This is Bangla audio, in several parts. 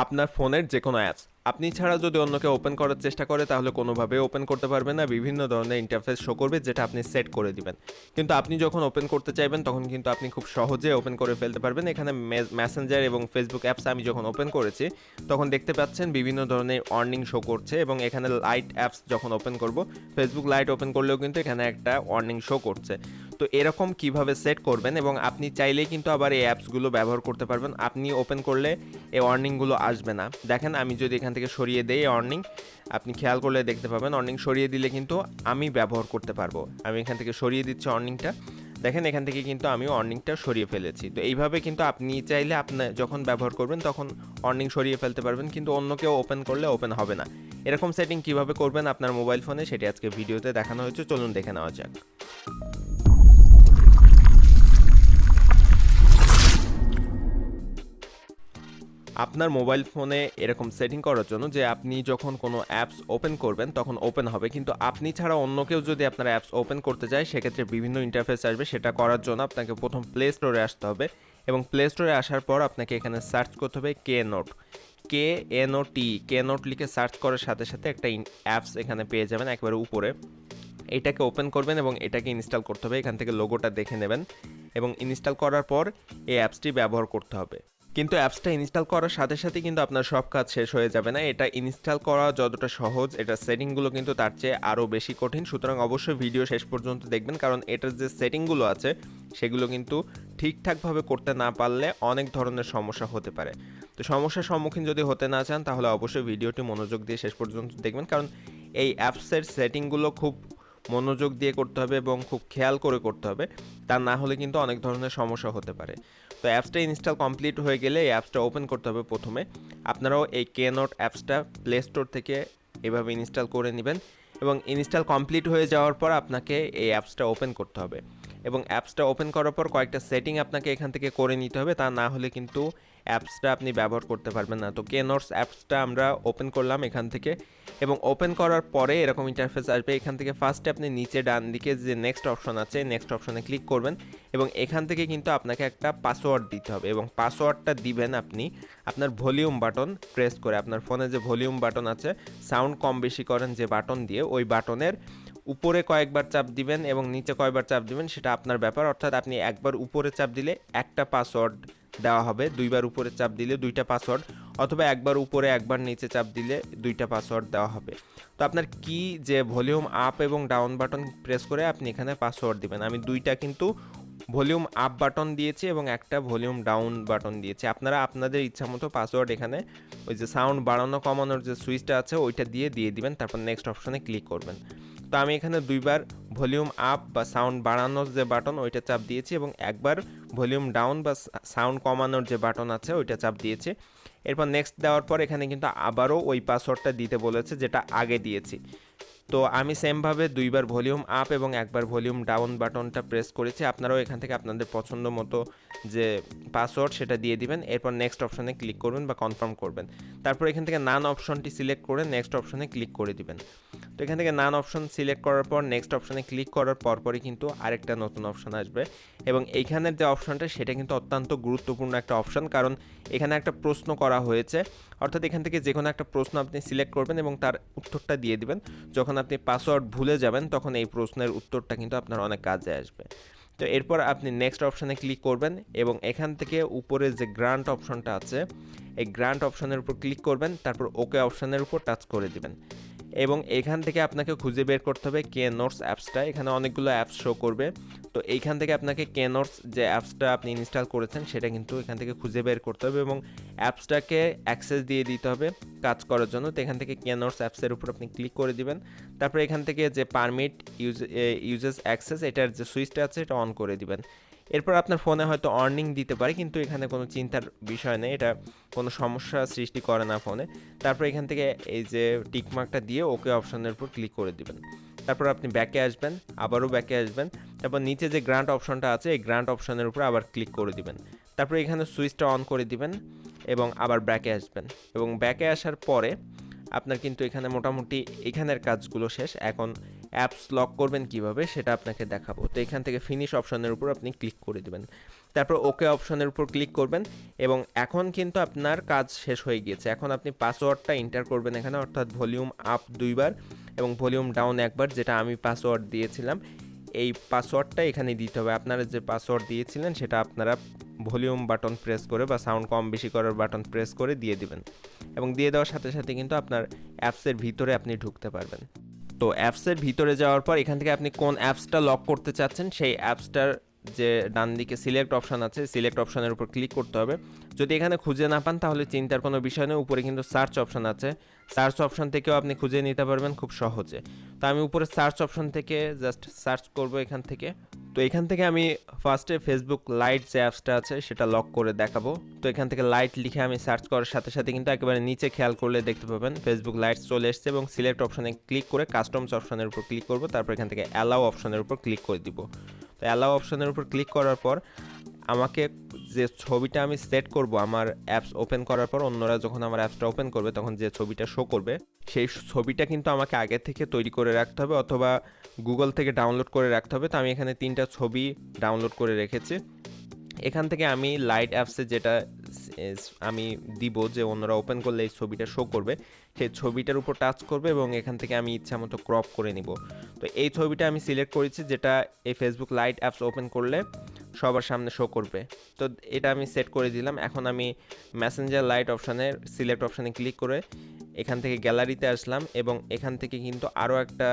আপনার ফোনের যে কোনো অ্যাপস আপনি ছাড়া যদি অন্য কেউ ওপেন করার চেষ্টা করে তাহলে কোনোভাবেই ওপেন করতে পারবেন না। বিভিন্ন ধরনের ইন্টারফেস শো করবে যেটা আপনি সেট করে দিবেন। কিন্তু আপনি যখন ওপেন করতে চাইবেন তখন কিন্তু আপনি খুব সহজে ওপেন করে ফেলতে পারবেন। এখানে মেসেঞ্জার এবং ফেসবুক অ্যাপস আমি যখন ওপেন করেছি তখন দেখতে পাচ্ছেন বিভিন্ন ধরনের ওয়ার্নিং শো করছে এবং এখানে লাইট অ্যাপস যখন ওপেন করব, ফেসবুক লাইট ওপেন করলেও কিন্তু এখানে একটা ওয়ার্নিং শো করছে। তো এরকম কিভাবে সেট করবেন এবং আপনি চাইলেই কিন্তু আবার এই অ্যাপসগুলো ব্যবহার করতে পারবেন। আপনি ওপেন করলে এই ওয়ার্নিংগুলো আসবে না। দেখেন আমি যদি এখান থেকে সরিয়ে দেই ওয়ার্নিং, আপনি খেয়াল করলে দেখতে পাবেন ওয়ার্নিং সরিয়ে দিলে কিন্তু আমি ব্যবহার করতে পারবো। আমি এখান থেকে সরিয়ে দিচ্ছি ওয়ার্নিংটা। দেখেন এখান থেকে কিন্তু আমি ওয়ার্নিংটা সরিয়ে ফেলেছি। তো এইভাবে কিন্তু আপনি চাইলে আপনি যখন ব্যবহার করবেন তখন ওয়ার্নিং সরিয়ে ফেলতে পারবেন, কিন্তু অন্য কেউ ওপেন করলে ওপেন হবে না। এরকম সেটিং কিভাবে করবেন আপনার মোবাইল ফোনে সেটি আজকে ভিডিওতে দেখানো হয়েছে, চলুন দেখে নেওয়া যাক। আপনার মোবাইল ফোনে এরকম সেটিং করার জন্য যে আপনি যখন কোনো অ্যাপস ওপেন করবেন তখন ওপেন হবে, কিন্তু আপনি ছাড়া অন্য কেউ যদি আপনার অ্যাপস ওপেন করতে চায় সেক্ষেত্রে বিভিন্ন ইন্টারফেস আসবে। সেটা করার জন্য আপনাকে প্রথম প্লে স্টোরে আসতে হবে এবং প্লে স্টোরে আসার পর আপনাকে এখানে সার্চ করতে হবে কে নোট লিখে সার্চ করার সাথে সাথে একটা অ্যাপস এখানে পেয়ে যাবেন একেবারে উপরে। এটাকে ওপেন করবেন এবং এটাকে ইনস্টল করতে হবে। এখান থেকে লোগোটা দেখে নেবেন এবং ইনস্টল করার পর এই অ্যাপসটি ব্যবহার করতে হবে। কিন্তু অ্যাপসটা ইনস্টল করার সাথে সাথে কিন্তু আপনার সব কাজ শেষ হয়ে যাবে না। এটা ইনস্টল করা যতটা সহজ, এটা সেটিংগুলো কিন্তু তার চেয়ে আরও বেশি কঠিন। সুতরাং অবশ্যই ভিডিও শেষ পর্যন্ত দেখবেন, কারণ এটার যে সেটিংগুলো আছে সেগুলো কিন্তু ঠিকঠাকভাবে করতে না পারলে অনেক ধরনের সমস্যা হতে পারে। তো সমস্যার সম্মুখীন যদি হতে না চান তাহলে অবশ্যই ভিডিওটি মনোযোগ দিয়ে শেষ পর্যন্ত দেখবেন, কারণ এই অ্যাপসের সেটিংগুলো খুব মনোযোগ দিয়ে করতে হবে এবং খুব খেয়াল করে করতে হবে। তা না হলে কিন্তু অনেক ধরনের সমস্যা হতে পারে। তো অ্যাপসটা ইনস্টল কমপ্লিট হয়ে গেলে এই অ্যাপসটা ওপেন করতে হবে প্রথমে। আপনারাও এই কে নোট অ্যাপসটা প্লে স্টোর থেকে এভাবে ইনস্টল করে নেবেন এবং ইনস্টল কমপ্লিট হয়ে যাওয়ার পর আপনাকে এই অ্যাপসটা ওপেন করতে হবে এবং অ্যাপসটা ওপেন করার পর কয়েকটা সেটিং আপনাকে এখান থেকে করে নিতে হবে। তা না হলে কিন্তু অ্যাপসটা আপনি ব্যবহার করতে পারবেন না। তো কে নোটস অ্যাপসটা আমরা ওপেন করলাম এখান থেকে এবং ওপেন করার পরে এরকম ইন্টারফেস আসবে। এখান থেকে ফার্স্টে আপনি নিচে ডান দিকে যে নেক্সট অপশন আছে নেক্সট অপশনে ক্লিক করবেন এবং এখান থেকে কিন্তু আপনাকে একটা পাসওয়ার্ড দিতে হবে এবং পাসওয়ার্ডটা দিবেন আপনি আপনার ভলিউম বাটন প্রেস করে। আপনার ফোনে যে ভলিউম বাটন আছে, সাউন্ড কম বেশি করেন যে বাটন দিয়ে, ওই বাটনের উপরে কয়েকবার চাপ দিবেন এবং নিচে কয়েকবার চাপ দিবেন সেটা আপনার ব্যাপার। অর্থাৎ আপনি একবার উপরে চাপ দিলে একটা পাসওয়ার্ড দেওয়া হবে, দুইবার উপরে চাপ দিলে দুইটা পাসওয়ার্ড, অথবা একবার উপরে একবার নিচে চাপ দিলে দুইটা পাসওয়ার্ড দেওয়া হবে। তো আপনার কি যে ভলিউম আপ এবং ডাউন বাটন প্রেস করে আপনি এখানে পাসওয়ার্ড দিবেন। আমি দুইটা কিন্তু ভলিউম আপ বাটন দিয়েছি এবং একটা ভলিউম ডাউন বাটন দিয়েছি। আপনারা আপনাদের ইচ্ছা মতো পাসওয়ার্ড এখানে ওই যে সাউন্ড বাড়ানো কমানোর যে সুইচটা আছে ওইটা দিয়ে দিবেন, তারপর নেক্সট অপশনে ক্লিক করবেন। তো আমি এখানে দুইবার ভলিউম আপ বা সাউন্ড বাড়ানোর যে বাটন ওইটা চাপ দিয়েছি এবং একবার ভলিউম ডাউন বা সাউন্ড কমানোর যে বাটন আছে ওইটা চাপ দিয়েছি। এরপর নেক্সট দেওয়ার পর এখানে কিন্তু আবারও ওই পাসওয়ার্ডটা দিতে বলেছে যেটা আগে দিয়েছি। তো আমি সেমভাবে দুইবার ভলিউম আপ এবং একবার ভলিউম ডাউন বাটনটা প্রেস করেছি। আপনারাও এখান থেকে আপনাদের পছন্দ মতো যে পাসওয়ার্ড সেটা দিয়ে দিবেন। এরপর নেক্সট অপশনে ক্লিক করবেন বা কনফার্ম করবেন। তারপর এখান থেকে নান অপশনটি সিলেক্ট করে নেক্সট অপশনে ক্লিক করে দিবেন। তো এখান থেকে নান অপশন সিলেক্ট করার পর নেক্সট অপশনে ক্লিক করার পরপরই কিন্তু আরেকটা নতুন অপশন আসবে এবং এইখানের যে অপশনটা সেটা কিন্তু অত্যন্ত গুরুত্বপূর্ণ একটা অপশন, কারণ এখানে একটা প্রশ্ন করা হয়েছে। অর্থাৎ এখান থেকে যে কোনো একটা প্রশ্ন আপনি সিলেক্ট করবেন এবং তার উত্তরটা দিয়ে দিবেন। যখন আপনি পাসওয়ার্ড ভুলে যাবেন তখন এই প্রশ্নের উত্তরটা কিন্তু আপনার অনেক কাজে আসবে। তো এরপর আপনি নেক্সট অপশনে ক্লিক করবেন এবং এখান থেকে উপরে যে গ্রান্ট অপশনটা আছে এই গ্রান্ট অপশনের উপর ক্লিক করবেন, তারপর ওকে অপশনের উপর টাচ করে দিবেন এবং এখান থেকে আপনাকে খুঁজে বের করতে হবে কে নোটস অ্যাপসটা। এখানে অনেকগুলো অ্যাপস শো করবে, তো এইখান থেকে আপনাকে কে নোটস যে অ্যাপসটা আপনি ইনস্টল করেছেন সেটা কিন্তু এখান থেকে খুঁজে বের করতে হবে এবং অ্যাপসটাকে অ্যাক্সেস দিয়ে দিতে হবে কাজ করার জন্য। তো এখান থেকে কে নোটস অ্যাপসের উপর আপনি ক্লিক করে দিবেন। তারপর এখান থেকে যে পারমিট ইউজেস অ্যাক্সেস এটার যে সুইচটা আছে এটা অন করে দিবেন। এরপর আপনার ফোনে হয়তো অর্নিং দিতে পারে, কিন্তু এখানে কোনো চিন্তার বিষয় নেই, এটা কোনো সমস্যা সৃষ্টি করে না ফোনে। তারপর এখান থেকে এই যে টিকমার্কটা দিয়ে ওকে অপশনের উপর ক্লিক করে দিবেন। তারপর আপনি ব্যাকে আসবেন, আবারও ব্যাকে আসবেন, তারপর নিচে যে গ্রান্ট অপশনটা আছে এই গ্রান্ট অপশনের উপর আবার ক্লিক করে দিবেন। তারপর এখানে সুইচটা অন করে দিবেন এবং আবার ব্যাকে আসবেন এবং ব্যাকে আসার পরে আপনার কিন্তু এখানে মোটামুটি এখানের কাজগুলো শেষ। এখন অ্যাপস লক করবেন কিভাবে সেটা আপনাকে দেখাবো। তো এখান থেকে ফিনিশ অপশনের উপর আপনি ক্লিক করে দিবেন তারপর ওকে অপশনের উপর ক্লিক করবেন এবং এখন কিন্তু আপনার কাজ শেষ হয়ে গিয়েছে। এখন আপনি পাসওয়ার্ডটা এন্টার করবেন এখানে, অর্থাৎ ভলিউম আপ 2 বার এবং ভলিউম ডাউন 1 বার, যেটা আমি পাসওয়ার্ড দিয়েছিলাম। এই পাসওয়ার্ডটা এখানে দিতে হবে। আপনারা যে পাসওয়ার্ড দিয়েছিলেন সেটা আপনারা ভলিউম বাটন প্রেস করে বা সাউন্ড কম বেশি করার বাটন প্রেস করে দিয়ে দিবেন এবং দিয়ে দেওয়ার সাথে সাথে কিন্তু আপনার অ্যাপসের ভিতরে আপনি ঢুকতে পারবেন। তো অ্যাপসের ভিতরে যাওয়ার পর এখান থেকে আপনি কোন অ্যাপসটা লক করতে চাচ্ছেন সেই অ্যাপসটার যে ডান দিকে সিলেক্ট অপশন আছে, সিলেক্ট অপশনের উপর ক্লিক করতে হবে। যদি এখানে খুঁজে না পান তাহলে চিন্তার কোনো বিষয় নেই, উপরে কিন্তু সার্চ অপশন আছে, সার্চ অপশন থেকেও আপনি খুঁজে নিতে পারবেন খুব সহজে। তো আমি উপরে সার্চ অপশন থেকে জাস্ট সার্চ করব এখান থেকে। তো এখান থেকে আমি ফার্স্টে ফেসবুক লাইট যে অ্যাপসটা আছে সেটা লক করে দেখাবো। তো এখান থেকে লাইট লিখে আমি সার্চ করার সাথে সাথে কিন্তু একেবারে নিচে খেয়াল করলে দেখতে পাবেন ফেসবুক লাইটস চলে এসছে এবং সিলেক্ট অপশনে ক্লিক করে কাস্টমস অপশনের উপর ক্লিক করব, তারপর এখান থেকে অ্যালাউ অপশনের উপর ক্লিক করে দিব। তো অ্যালাউ অপশনের উপর ক্লিক করার পর আমাকে যে ছবিটা আমি সেট করব আমার অ্যাপস ওপেন করার পর, অন্যরা যখন আমার অ্যাপসটা ওপেন করবে তখন যে ছবিটা শো করবে সেই ছবিটা কিন্তু আমাকে আগে থেকে তৈরি করে রাখতে হবে অথবা গুগল থেকে ডাউনলোড করে রাখতে হবে। তো আমি এখানে 3টা ছবি ডাউনলোড করে রেখেছি। এখান থেকে আমি লাইট অ্যাপসে যেটা আমি দিব যে অন্যরা ওপেন করলে এই ছবিটা শো করবে, সেই ছবিটার উপর টাচ করবে এবং এখান থেকে আমি ইচ্ছা মতো ক্রপ করে নিব। তো এই ছবিটা আমি সিলেক্ট করেছি যেটা এই ফেসবুক লাইট অ্যাপস ওপেন করলে সবার সামনে শো করবে। তো এটা আমি সেট করে দিলাম। এখন আমি মেসেঞ্জার লাইট অপশানের সিলেক্ট অপশানে ক্লিক করে এখান থেকে গ্যালারিতে আসলাম এবং এখান থেকে কিন্তু আরও একটা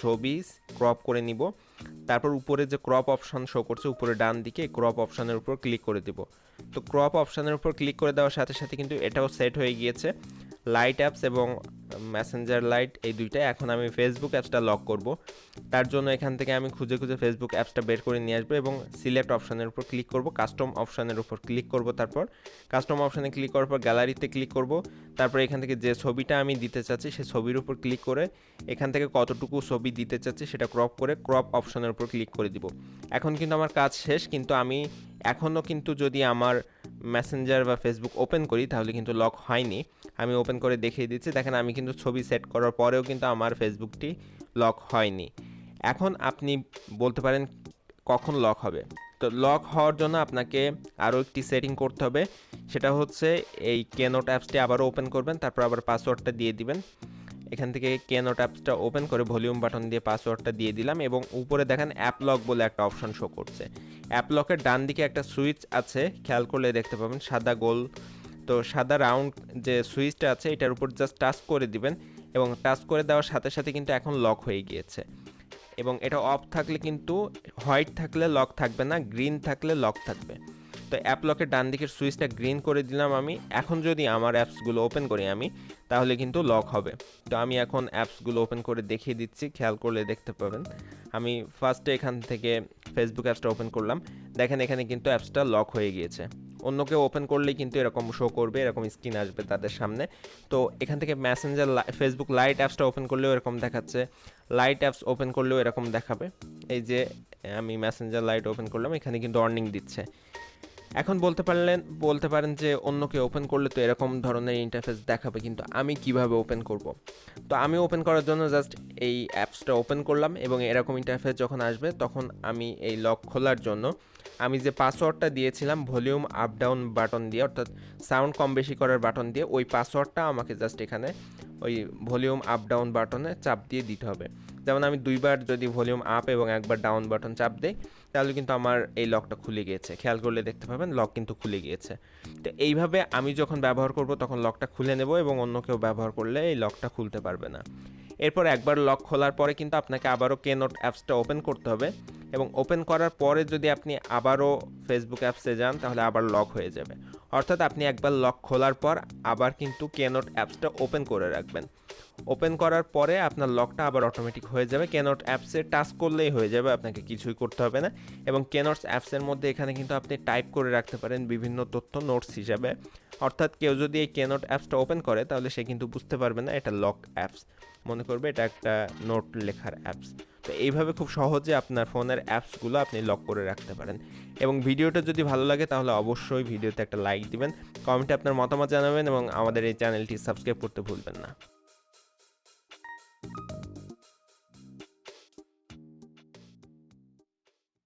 ছবি ক্রপ করে নিব। তারপর উপরে যে ক্রপ অপশন শো করছে উপরে ডান দিকে, ক্রপ অপশনের উপর ক্লিক করে দিব। তো ক্রপ অপশনের উপর ক্লিক করে দেওয়ার সাথে সাথে কিন্তু এটাও সেট হয়ে গিয়েছে, লাইট অ্যাপস এবং মেসেঞ্জার লাইট এই দুইটা। এখন আমি ফেসবুক অ্যাপসটা লক করব। তার জন্য এখান থেকে আমি খুঁজে খুঁজে ফেসবুক অ্যাপসটা বের করে নিয়ে আসবো এবং সিলেক্ট অপশনের উপর ক্লিক করব, কাস্টম অপশনের উপর ক্লিক করব, তারপর কাস্টম অপশনে ক্লিক করার পর গ্যালারিতে ক্লিক করব। তারপর এখান থেকে যে ছবিটা আমি দিতে চাচ্ছি সেই ছবির উপর ক্লিক করে এখান থেকে কতটুকু ছবি দিতে চাচ্ছি সেটা ক্রপ করে ক্রপ অপশনের উপর ক্লিক করে দিব। এখন কিন্তু আমার কাজ শেষ, কিন্তু আমি এখনও কিন্তু যদি আমার মেসেঞ্জার বা ফেসবুক ওপেন করি তাহলে কিন্তু লক হয়নি। আমি ওপেন করে দেখিয়ে দিচ্ছি, দেখেন আমি কিন্তু ছবি সেট করার পরেও কিন্তু আমার ফেসবুকটি লক হয়নি। এখন আপনি বলতে পারেন কখন লক হবে। তো লক হওয়ার জন্য আপনাকে আরও একটি সেটিং করতে হবে, সেটা হচ্ছে এই কেনোট অ্যাপসটি আবারও ওপেন করবেন, তারপর আবার পাসওয়ার্ডটা দিয়ে দিবেন। এখান থেকে কেনোট অ্যাপসটা ওপেন করে ভলিউম বাটন দিয়ে পাসওয়ার্ডটা দিয়ে দিলাম এবং উপরে দেখেন অ্যাপলক বলে একটা অপশন শো করছে। অ্যাপলকের ডান দিকে একটা সুইচ আছে, খেয়াল করলে দেখতে পাবেন সাদা গোল। তো সাদা রাউন্ড যে সুইচটা আছে এটার উপর জাস্ট টাচ করে দিবেন এবং টাচ করে দেওয়ার সাথে সাথে কিন্তু এখন লক হয়ে গিয়েছে। এবং এটা অফ থাকলে কিন্তু, হোয়াইট থাকলে লক থাকবে না, গ্রিন থাকলে লক থাকবে। তো অ্যাপ লকের ডান দিকের সুইচটা গ্রিন করে দিলাম আমি। এখন যদি আমার অ্যাপসগুলো ওপেন করি আমি তাহলে কিন্তু লক হবে। তো আমি এখন অ্যাপসগুলো ওপেন করে দেখিয়ে দিচ্ছি, খেয়াল করলে দেখতে পাবেন। আমি ফার্স্টে এখান থেকে ফেসবুক অ্যাপসটা ওপেন করলাম, দেখেন এখানে কিন্তু অ্যাপসটা লক হয়ে গিয়েছে। অন্য কেউ ওপেন করলেই কিন্তু এরকম শো করবে, এরকম স্ক্রিন আসবে তাদের সামনে। তো এখান থেকে মেসেঞ্জার ফেসবুক লাইট অ্যাপসটা ওপেন করলেও এরকম দেখাচ্ছে, লাইট অ্যাপস ওপেন করলেও এরকম দেখাবে। এই যে আমি মেসেঞ্জার লাইট ওপেন করলাম, এখানে কিন্তু ওয়ার্নিং দিচ্ছে। এখন বলতে পারেন যে অন্য কেউ ওপেন করলে তো এরকম ধরনের ইন্টারফেস দেখাবে, কিন্তু আমি কিভাবে ওপেন করব। তো আমি ওপেন করার জন্য জাস্ট এই অ্যাপসটা ওপেন করলাম এবং এরকম ইন্টারফেস যখন আসবে তখন আমি এই লক খোলার জন্য আমি যে পাসওয়ার্ডটা দিয়েছিলাম ভলিউম আপ ডাউন বাটন দিয়ে, অর্থাৎ সাউন্ড কম বেশি করার বাটন দিয়ে, ওই পাসওয়ার্ডটা আমাকে জাস্ট এখানে ওই ভলিউম আপ ডাউন বাটনে চাপ দিয়ে দিতে হবে। যেমন আমি 2বার যদি ভলিউম আপ এবং 1বার ডাউন বাটন চাপ দেই তাহলে কিন্তু আমার এই লকটা খুলে গিয়েছে, খেয়াল করলে দেখতে পাবেন লক কিন্তু খুলে গিয়েছে। তো এইভাবে আমি যখন ব্যবহার করব তখন লকটা খুলে নেব এবং অন্য কেউ ব্যবহার করলে এই লকটা খুলতে পারবে না। এরপর একবার লক খোলার পরে কিন্তু আপনাকে আবারও কেনোট অ্যাপসটা ওপেন করতে হবে এবং ওপেন করার পরে যদি আপনি আবারও ফেসবুক অ্যাপসে যান তাহলে আবার লক হয়ে যাবে। অর্থাৎ আপনি একবার লক খোলার পর আবার কিন্তু কেনোট অ্যাপসটা ওপেন করে রাখবেন। ওপেন করার পরে আপনার লকটা আবার অটোমেটিক হয়ে যাবে, কেনোট অ্যাপসে টাচ করলেই হয়ে যাবে, আপনাকে কিছুই করতে হবে না। এবং কেনোট অ্যাপসের মধ্যে এখানে কিন্তু আপনি টাইপ করে রাখতে পারেন বিভিন্ন তথ্য নোটস হিসাবে। অর্থাৎ কেউ যদি এই কেনোট অ্যাপসটা ওপেন করে তাহলে সে কিন্তু বুঝতে পারবে না এটা লক অ্যাপস, মনে করবে এটা একটা নোট লেখার অ্যাপস। তো এইভাবে খুব সহজে আপনার ফোনের অ্যাপসগুলো আপনি লক করে রাখতে পারেন। এবং ভিডিওটা যদি ভালো লাগে তাহলে অবশ্যই ভিডিওতে একটা লাইক দিবেন, কমেন্টে আপনার মতামত জানাবেন এবং আমাদের এই চ্যানেলটি সাবস্ক্রাইব করতে ভুলবেন না।